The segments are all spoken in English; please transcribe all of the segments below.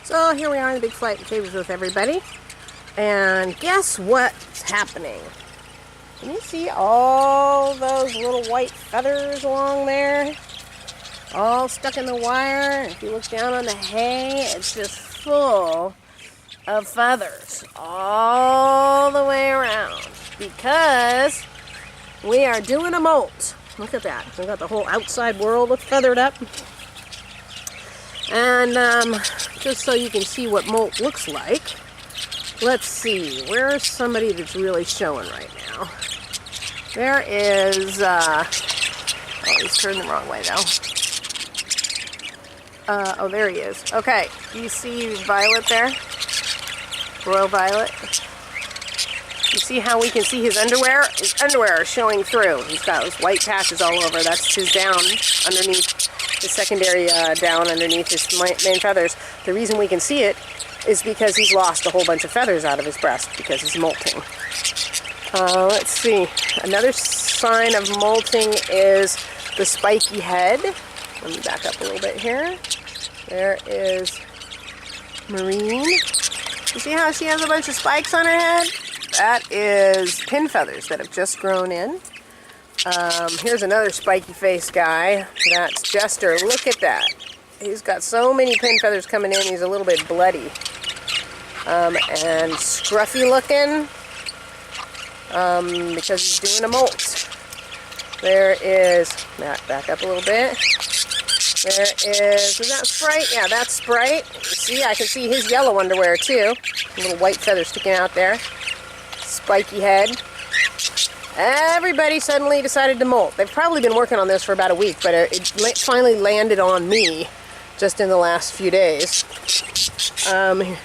So here we are in the big flight of cages with everybody. And guess what's happening? Can you see all those little white feathers along there? All stuck in the wire. If you look down on the hay, it's just full of feathers all the way around. Because we are doing a molt. Look at that. We've got the whole outside world feathered up. And just so you can see what molt looks like, let's see, where's somebody that's really showing right now? There is, oh, he's turned the wrong way though. Oh, there he is. Okay, do you see Violet there? Royal Violet. You see how we can see his underwear? His underwear is showing through. He's got those white patches all over. That's his down underneath, his secondary down underneath his main feathers. The reason we can see it is because he's lost a whole bunch of feathers out of his breast because he's molting. Let's see. Another sign of molting is the spiky head. Let me back up a little bit here. There is Marine. You see how she has a bunch of spikes on her head? That is pin feathers that have just grown in. Here's another spiky face guy. That's Jester. Look at that. He's got so many pin feathers coming in, he's a little bit bloody. And scruffy looking because he's doing a molt. There is, back up a little bit. There is that Sprite? Yeah, that's Sprite. See, I can see his yellow underwear too. A little white feather sticking out there. Spiky head. Everybody suddenly decided to molt. They've probably been working on this for about a week, but it finally landed on me just in the last few days.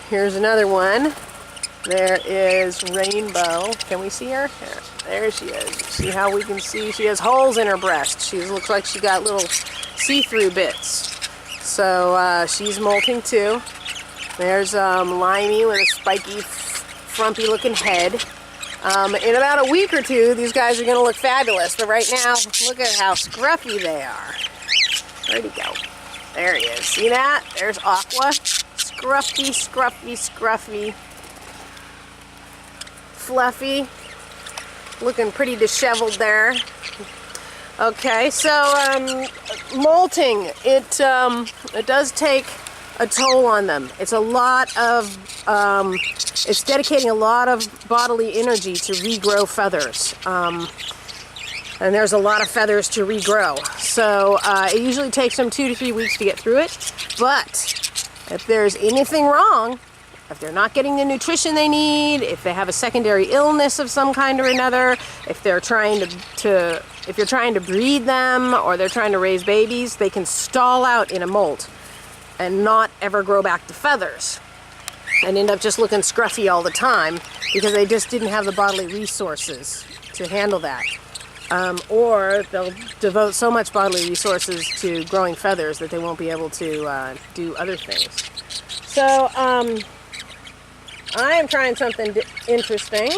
Here's another one. There is Rainbow. Can we see her? There she is. See how we can see? She has holes in her breast. She looks like she got little see-through bits. So she's molting too. There's Limey with a spiky, frumpy looking head. In about a week or two, these guys are going to look fabulous. But right now, look at how scruffy they are. Where'd he go? There he is. See that? There's Aqua. Scruffy, scruffy, scruffy. Fluffy. Looking pretty disheveled there. Okay, so molting, it does take a toll on them. It's a lot of, it's dedicating a lot of bodily energy to regrow feathers. And there's a lot of feathers to regrow. So it usually takes them 2 to 3 weeks to get through it. But if there's anything wrong, if they're not getting the nutrition they need, if they have a secondary illness of some kind or another, if they're trying if you're trying to breed them or they're trying to raise babies, they can stall out in a molt and not ever grow back to feathers and end up just looking scruffy all the time because they just didn't have the bodily resources to handle that. Or they'll devote so much bodily resources to growing feathers that they won't be able to do other things. So I am trying something interesting.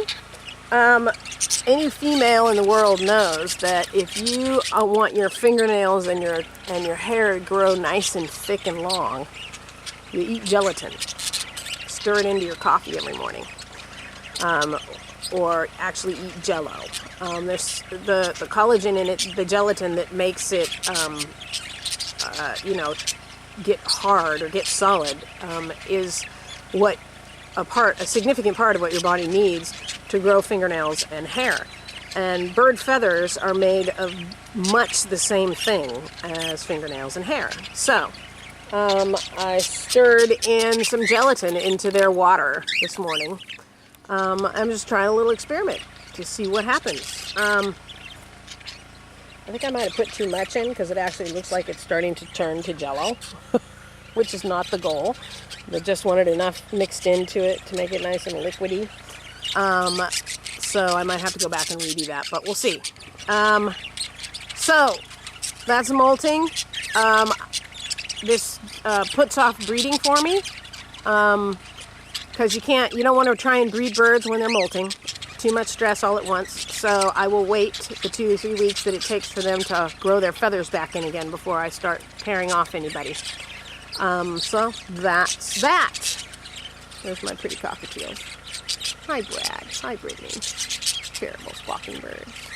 Any female in the world knows that if you want your fingernails and your hair to grow nice and thick and long, you eat gelatin. Stir it into your coffee every morning. Or actually eat Jell-O. There's the collagen in it, the gelatin that makes it, get hard or get solid, is what a significant part of what your body needs to grow fingernails and hair. And bird feathers are made of much the same thing as fingernails and hair. So I stirred in some gelatin into their water this morning. I'm just trying a little experiment to see what happens. I think I might have put too much in because it actually looks like it's starting to turn to Jell-O, which is not the goal. I just wanted enough mixed into it to make it nice and liquidy. So I might have to go back and redo that, but we'll see. So that's molting. This puts off breeding for me. Because you don't want to try and breed birds when they're molting. Too much stress all at once. So I will wait the 2 to 3 weeks that it takes for them to grow their feathers back in again before I start pairing off anybody. So that's that. There's my pretty cockatiels. Hi, Brad. Hi, Brittany. Terrible squawking birds.